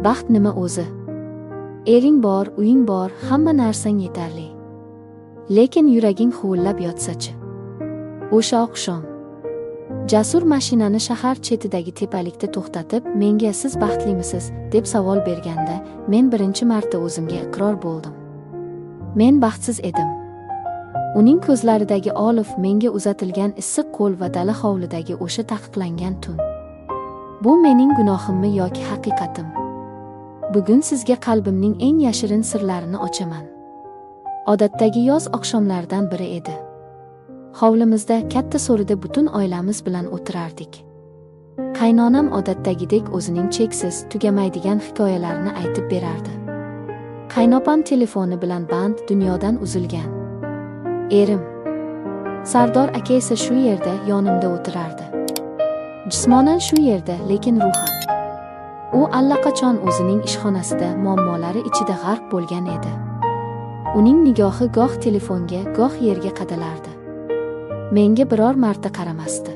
Baxt nima o'zi? Ering bor, uying bor, hamma narsang yetarli. Lekin yuraging huvillab yotsa-chi? O'sha oqshom Jasur mashinani shahar chetidagi tepalikda to'xtatib, menga siz baxtlimisiz deb savol berganda, men birinchi marta o'zimga iqror bo'ldim. Men baxtsiz edim. Uning ko'zlaridagi oliv menga uzatilgan issiq qo'l va dala hovlidagi o'sha taqiqlangan tun. Bu mening gunohimmi yoki haqiqatim? Bugun sizga qalbimning eng yashirin sirlarini ochaman. Odatdagi yoz oqshomlaridan biri edi. Hovlimizda katta so'rida butun oilamiz bilan o'tirardik. Qaynonam odatdagidek o'zining cheksiz, tugamaydigan hikoyalarini aytib berardi. Qaynopam telefoni bilan band, dunyodan uzilgan. Erim Sardor aka esa shu yerda yonimda o'tirardi. Jismonan shu yerda, lekin ruhan u allaqachon o'zining ishxonasida muammolari ichida g'arq bo'lgan edi. Uning nigohi goh telefonga, goh yerga qadalardi. Menga biror marta qaramasdi.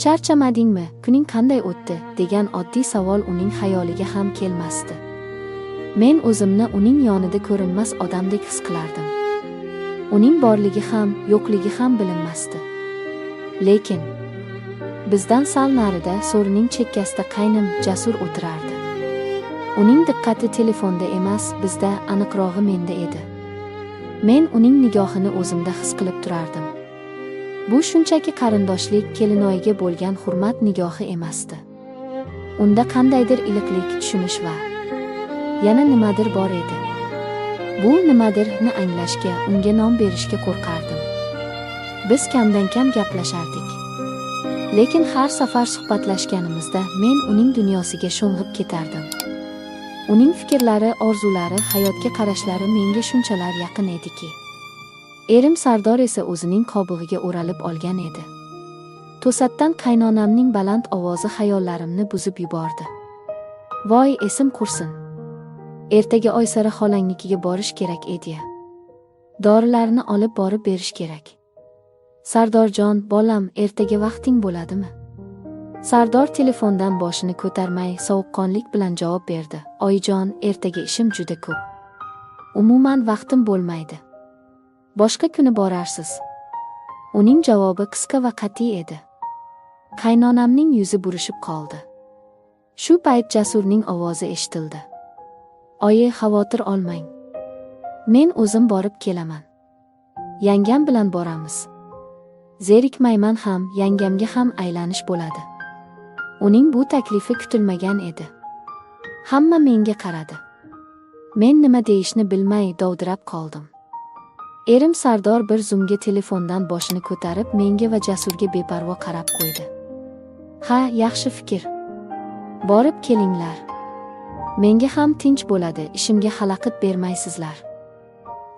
Charchamadingmi? Kuning qanday o'tdi? degan oddiy savol uning xayoliga ham kelmasdi. Men o'zimni uning yonida ko'rinmas odamdek his qilardim. Uning borligi ham, yo'qligi ham bilinmasdi. Lekin bizdan sal narida so'rining chekkasida qaynim Jasur o'tirardi. Uning diqqati telefonda emas, bizda, aniqrog'i menda edi. Men uning nigohini o'zimda his qilib turardim. Bu shunchaki qarindoshlik, kelinoyiga bo'lgan hurmat nigohi emasdi. Unda qandaydir iliqlik, tushunish va yana nimadir bor edi. Bu nimadirni anglashga, unga nom berishga qo'rqardim. Biz kamdan-kam gaplashardik. Lekin har safar suhbatlashganimizda men uning dunyosiga sho'ng'ib ketardim. Uning fikrlari, orzulari, hayotga qarashlari menga shunchalar yaqin ediki. Erim Sardor esa o'zining qobig'iga o'ralib olgan edi. To'satdan qaynonamning baland ovozi xayollarimni buzib yubordi. Voy, esim qursin. Ertaga Oysara xolangnikiga borish kerak edi. Dorilarni olib borib berish kerak. Sardorjon, bolam, ertaga vaqting bo'ladimi? Sardor telefondan boshini ko'tarmay, sovuqqonlik bilan javob berdi. Oyijon, ertaga ishim juda ko'p. Umuman vaqtim bo'lmaydi. Boshqa kuni borarsiz. Uning javobi qisqa va qat'iy edi. Qaynonamning yuzi burishib qoldi. Shu payt Jasurning ovozi eshitildi. Oyi, xavotir olmang. Men o'zim borib kelaman. Yangam bilan boramiz. Zerikmayman ham, yangamga ham aylanish bo'ladi. Uning bu taklifi kutilmagan edi. Hamma menga qaradi. Men nima deyishni bilmay dovdirab qoldim. Erim Sardor bir zumga telefondan boshini ko'tarib, menga va Jasurga beparvo qarab qo'ydi. Ha, yaxshi fikr. Borib kelinglar. Menga ham tinch bo'ladi, ishimga xalaqit bermaysizlar.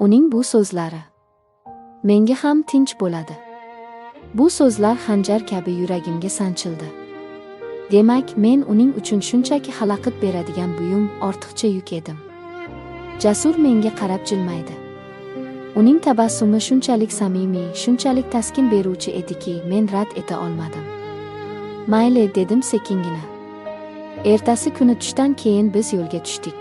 Uning bu so'zlari menga ham tinch bo'ladi. Bu so'zlar xanjar kabi yuragimga sanchildi. Demak, men uning uchun shunchaki xalaqit beradigan buyum, ortiqcha yuk edim. Jasur menga qarab jilmaydi. Uning tabassumi shunchalik samimiy, shunchalik taskin beruvchi ediki, men rad eta olmadim. Mayli, dedim sekingina. Ertasi kuni tushdan keyin biz yo'lga tushdik.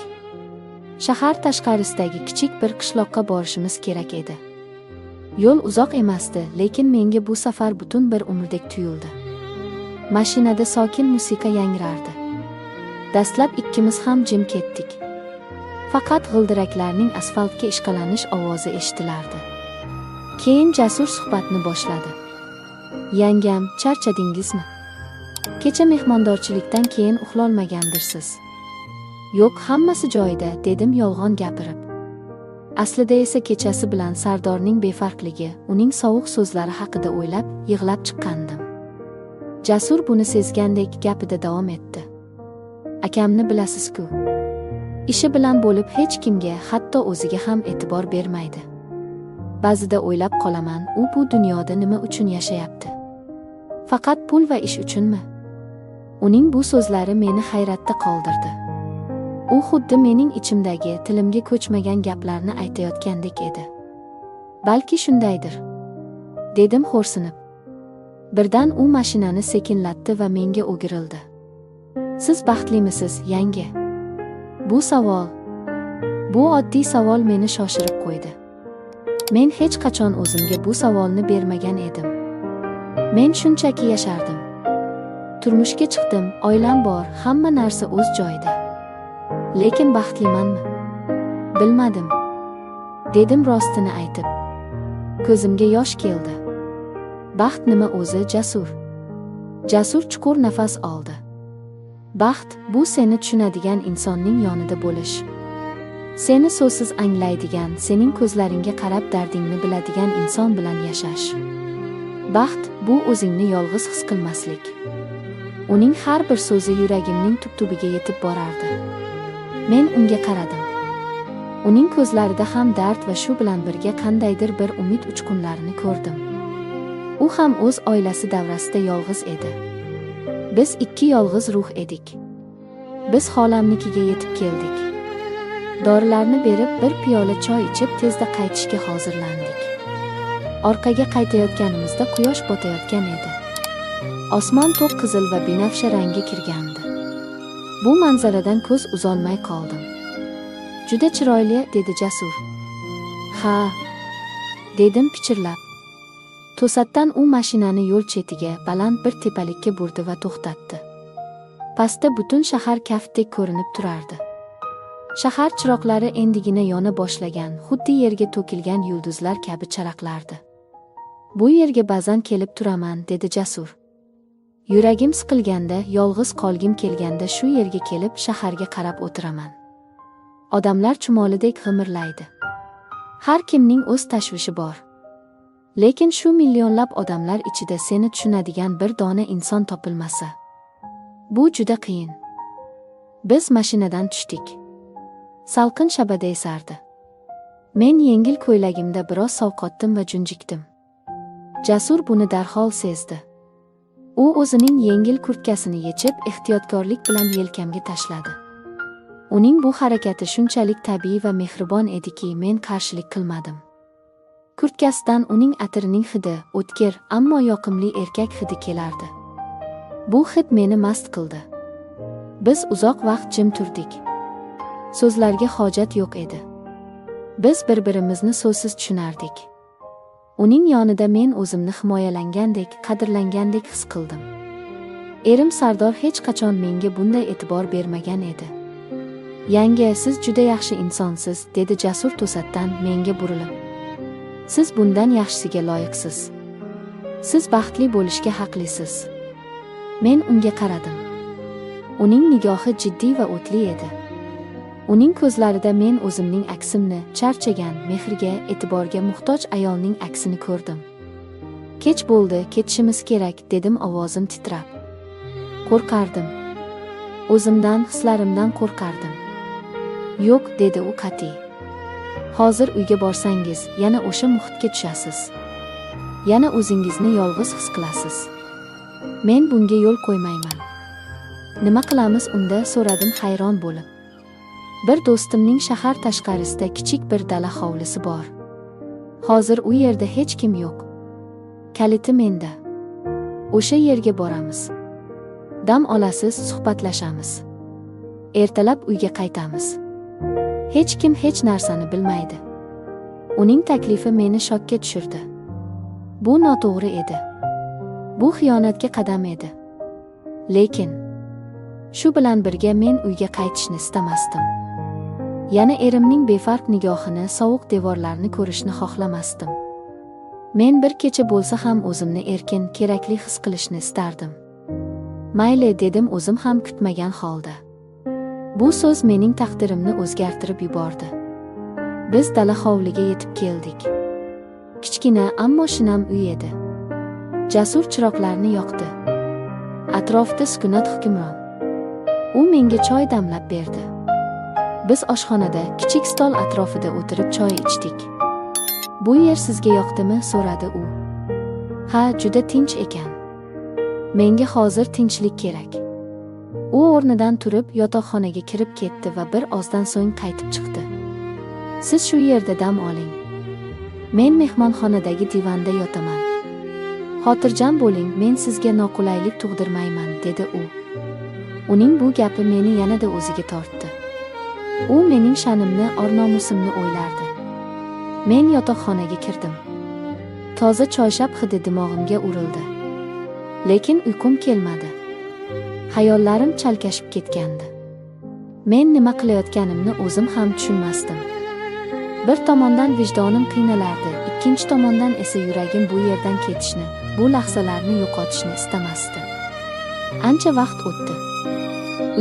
Shahar tashqarisidagi kichik bir qishloqqa borishimiz kerak edi. Yo'l uzoq emasdi, lekin menga bu safar butun bir umrdek tuyuldi. Mashinada sokin musiqa yangrardi. Dastlab ikkimiz ham jim ketdik. Faqat g'ildiraklarning asfaltga ishqalanish ovozi eshitilardi. Keyin Jasur suhbatni boshladi. Yangam, charchadingizmi? Kecha mehmondorchilikdan keyin uxlolmagandirsiz. Yo'q, hammasi joyida, dedim yolg'on gapirib. Aslida esa kechasi bilan Sardorning befarqligi, uning sovuq so'zlari haqida o'ylab, yig'lab chiqqandim. Jasur buni sezgandek gapida davom etdi. Akamni bilasiz-ku. Ishi bilan bo'lib hech kimga, hatto o'ziga ham e'tibor bermaydi. Ba'zida o'ylab qolaman, u bu dunyoda nima uchun yashayapti? Faqat pul va ish uchunmi? Uning bu so'zlari meni hayratda qoldirdi. U xuddi mening ichimdagi, tilimga ko'chmagan gaplarni aytayotgandek edi. Balki shundaydir, dedim xo'rsinib. Birdan u mashinani sekinlatdi va menga o'girildi. Siz baxtlimisiz, yanga? Bu oddiy savol meni shoshirib qo'ydi. Men hech qachon o'zimga bu savolni bermagan edim. Men shunchaki yashardim. Turmushga chiqdim, oilam bor, hamma narsa o'z joyida. Lekin baxtlimanmi? Bilmadim. Dedim rostini aytib. Ko'zimga yosh keldi. Baxt nima o'zi, Jasur? Jasur chuqur nafas oldi. Baxt bu seni tushunadigan insonning yonida bo'lish. Seni so'zsiz anglaydigan, sening ko'zlaringga qarab dardingni biladigan inson bilan yashash. Baxt bu o'zingni yolg'iz his qilmaslik. Uning har bir so'zi yuragimning tub-tubiga yetib borardi. Men unga qaradim. Uning ko'zlarida ham dard va shu bilan birga qandaydir bir umid uchqunlarini ko'rdim. U ham o'z oilasi davrasida yolg'iz edi. Biz ikki yolg'iz ruh edik. Biz xolamnikiga yetib keldik. Dorilarni berib bir piyola choy ichib tezda qaytishga hozirlandik. Orqaga qaytayotganimizda quyosh botayotgan edi. Osmon to'q qizil va binafsha rangga kirgandi. Bu manzaradan ko'z uzolmay qoldim. Juda chiroyli, dedi Jasur. Ha, dedim pichirlab. To'satdan u mashinani yo'l chetiga, baland bir tepalikka burdi va to'xtatdi. Pastda butun shahar kaftdek ko'rinib turardi. Shahar chiroqlari endigina yona boshlagan, xuddi yerga to'kilgan yulduzlar kabi charaqlardi. Bu yerga ba'zan kelib turaman, dedi Jasur. Yuragim siqilganda, yolg'iz qolgim kelganda shu yerga kelib shaharga qarab o'tiraman. Odamlar chumolidek g'imirlaydi. Har kimning o'z tashvishi bor. Lekin shu millionlab odamlar ichida seni tushunadigan bir dona inson topilmasa, bu juda qiyin. Biz mashinadan tushdik. Salqin shabada esardi. Men yengil ko'ylagimda biroz sovqotdim va junjikdim. Jasur buni darhol sezdi. U o'zining yengil kurtkasini yechib, ehtiyotkorlik bilan yelkamga tashladi. Uning bu harakati shunchalik tabiiy va mehribon ediki, men qarshilik qilmadim. Kurtkasidan uning atirining hidi, o'tkir, ammo yoqimli erkak hidi kelardi. Bu hid meni mast qildi. Biz uzoq vaqt jim turdik. So'zlarga hojat yo'q edi. Biz bir-birimizni so'zsiz tushunardik. Uning yonida men o'zimni himoyalangandek, qadrlangandek his qildim. Erim Sardor hech qachon menga bunday e'tibor bermagan edi. Yanga, siz juda yaxshi insonsiz, dedi Jasur to'satdan menga burilib. Siz bundan yaxshisiga loyiqsiz. Siz baxtli bo'lishga haqlisiz. Men unga qaradim. Uning nigohi jiddiy va o'tli edi. Uning ko'zlarida men o'zimning aksimni, charchagan, mehrga, e'tiborga muhtoj ayolning aksini ko'rdim. Kech bo'ldi, ketishimiz kerak, dedim ovozim titrab. Qo'rqardim. O'zimdan, hislarimdan qo'rqardim. Yo'q, dedi u qat'iy. Hozir uyga borsangiz, yana o'sha muhitga tushasiz. Yana o'zingizni yolg'iz his qilasiz. Men bunga yo'l qo'ymayman. Nima qilamiz unda, so'radim hayron bo'lib. Bir do'stimning shahar tashqarisida kichik bir dala hovlisi bor. Hozir u yerda hech kim yo'q. Kaliti menda. O'sha yerga boramiz. Dam olasiz, suhbatlashamiz. Ertalab uyga qaytamiz. Hech kim hech narsani bilmaydi. Uning taklifi meni shokka tushirdi. Bu noto'g'ri edi. Bu xiyonatga qadam edi. Lekin shu bilan birga men uyga qaytishni istamasdim. Yana erimning befarq nigohini, sovuq devorlarni ko'rishni xohlamasdim. Men bir kecha bo'lsa ham o'zimni erkin, kerakli his qilishni istardim. Mayli, dedim o'zim ham kutmagan holda. Bu so'z mening taqdirimni o'zgartirib yubordi. Biz dala hovliga yetib keldik. Kichkina, ammo shinam uy edi. Jasur chiroqlarni yoqdi. Atrofda sukunat hukmron. U menga choy damlab berdi. Biz oshxonada kichik stol atrofida o'tirib choy ichdik. Bu yer sizga yoqdimi, so'radi u. Ha, juda tinch ekan. Menga hozir tinchlik kerak. U o'rnidan turib yotoqxonaga kirib ketdi va bir ozdan so'ng qaytib chiqdi. Siz shu yerda dam oling. Men mehmonxonadagi divanda yotaman. Xotirjam bo'ling, men sizga noqulaylik tug'dirmayman, dedi u. Uning bu gapi meni yanada o'ziga tortdi. U mening sha'nimni, or-nomusimni o'ylardi. Men yotoqxonaga kirdim. Toza choyshab hidi dimog'imga urildi. Lekin uyqum kelmadi. Xayollarim chalkashib ketgandi. Men nima qilayotganimni o'zim ham tushunmasdim. Bir tomondan vijdonim qiynalardi, ikkinchi tomondan esa yuragim bu yerdan ketishni, bu lahzalarni yo'qotishni istamasdi. Ancha vaqt o'tdi.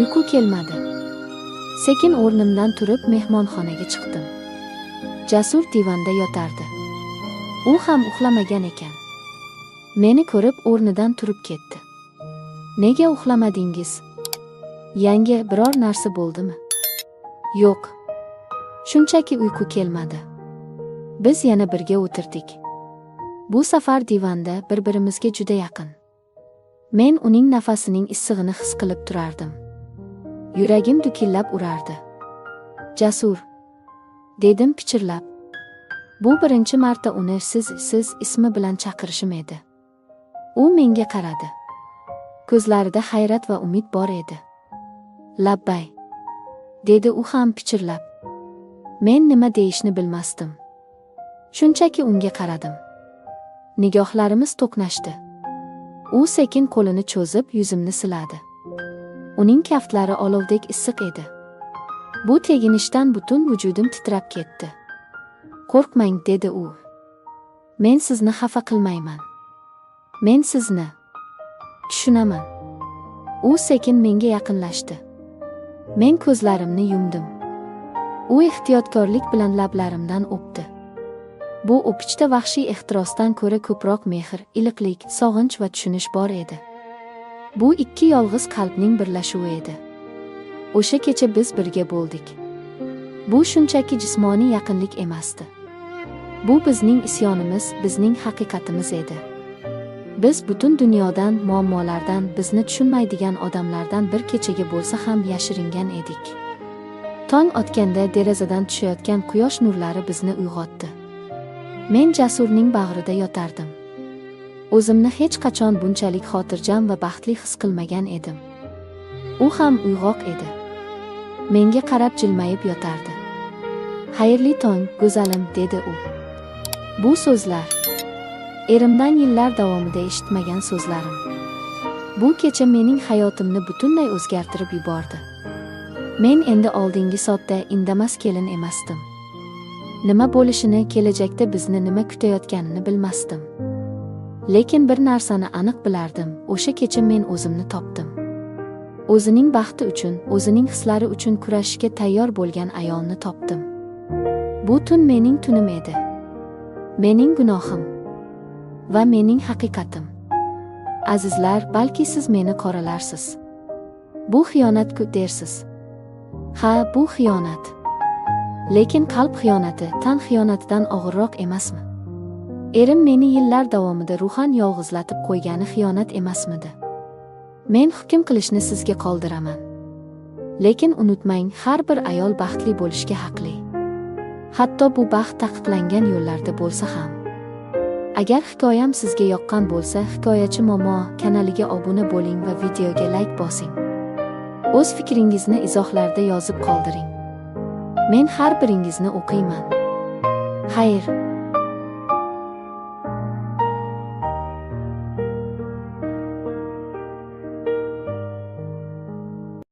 Uyqu kelmadi. Sekin o'rnimdan turib mehmonxonaga chiqdim. Jasur divanda yotardi. U ham uxlamagan ekan. Meni ko'rib o'rnidan turib ketdi. Nega uxlamadingiz? Yangi biror narsa bo'ldimi? Yo'q. Shunchaki uyqu kelmadi. Biz yana birga o'tirdik. Bu safar divanda bir-birimizga juda yaqin. Men uning nafasining issig'ini his qilib turardim. Yuragim dukillab urardi. Jasur, dedim pichirlab. Bu birinchi marta uni siz ismi bilan chaqirishim edi. U menga qaradi. Ko'zlarida hayrat va umid bor edi. Labbay, dedi u ham pichirlab. Men nima deyishni bilmasdim. Shunchaki unga qaradim. Nigohlarimiz to'qnashdi. U sekin qo'lini cho'zib yuzimni siladi. Uning kaftlari olovdek issiq edi. Bu teginishdan butun vujudim titrab ketdi. Qo'rqmang, dedi u. Men sizni xafa qilmayman. Men sizni tushunaman. U sekin menga yaqinlashdi. Men ko'zlarimni yumdim. U ehtiyotkorlik bilan lablarimdan o'pdi. Bu o'pichda vahshiy ehtirosdan ko'ra ko'proq mehr, iliqlik, sog'inch va tushunish bor edi. Bu ikki yolg'iz qalbning birlashuvi edi. O'sha kecha biz birga bo'ldik. Bu shunchaki jismoniy yaqinlik emasdi. Bu bizning isyonimiz, bizning haqiqatimiz edi. Biz butun dunyodan, muammolardan, bizni tushunmaydigan odamlardan bir kechaga bo'lsa ham yashiringan edik. Tong otganda derazadan tushayotgan quyosh nurlari bizni uyg'otdi. Men Jasurning bag'rida yotardim. O'zimni hech qachon bunchalik xotirjam va baxtli his qilmagan edim. U ham uyg'oq edi. Menga qarab jilmayib yotardi. Xayrli tong, go'zalim, dedi u. Bu so'zlar erimdan yillar davomida eshitmagan so'zlarim. Bu kecha mening hayotimni butunlay o'zgartirib yubordi. Men endi oldingi sotda indamas kelin emasdim. Nima bo'lishini, kelajakda bizni nima kutayotganini bilmasdim. Lekin bir narsani aniq bilardim, o'sha kecha men o'zimni topdim. O'zining baxti uchun, o'zining hislari uchun kurashishga tayyor bo'lgan ayolni topdim. Bu tun mening tunim edi. Mening gunohim va mening haqiqatim. Azizlar, balki siz meni qoralarsiz. Bu xiyonat-ku dersiz. Ha, bu xiyonat. Lekin qalb xiyonati tan xiyonatidan og'irroq emasmi? Erim meni yillar davomida ruhan yolg'izlatib qo'ygani xiyonat emasmidi? Men hukm qilishni sizga qoldiraman. Lekin unutmang, har bir ayol baxtli bo'lishga haqli. Hatto bu baxt taqiqlangan yo'llarda bo'lsa ham. Agar hikoyam sizga yoqqan bo'lsa, Hikoyachi Momo kanaliga obuna bo'ling va videoga like bosing. O'z fikringizni izohlarda yozib qoldiring. Men har biringizni o'qiyman. Xayr.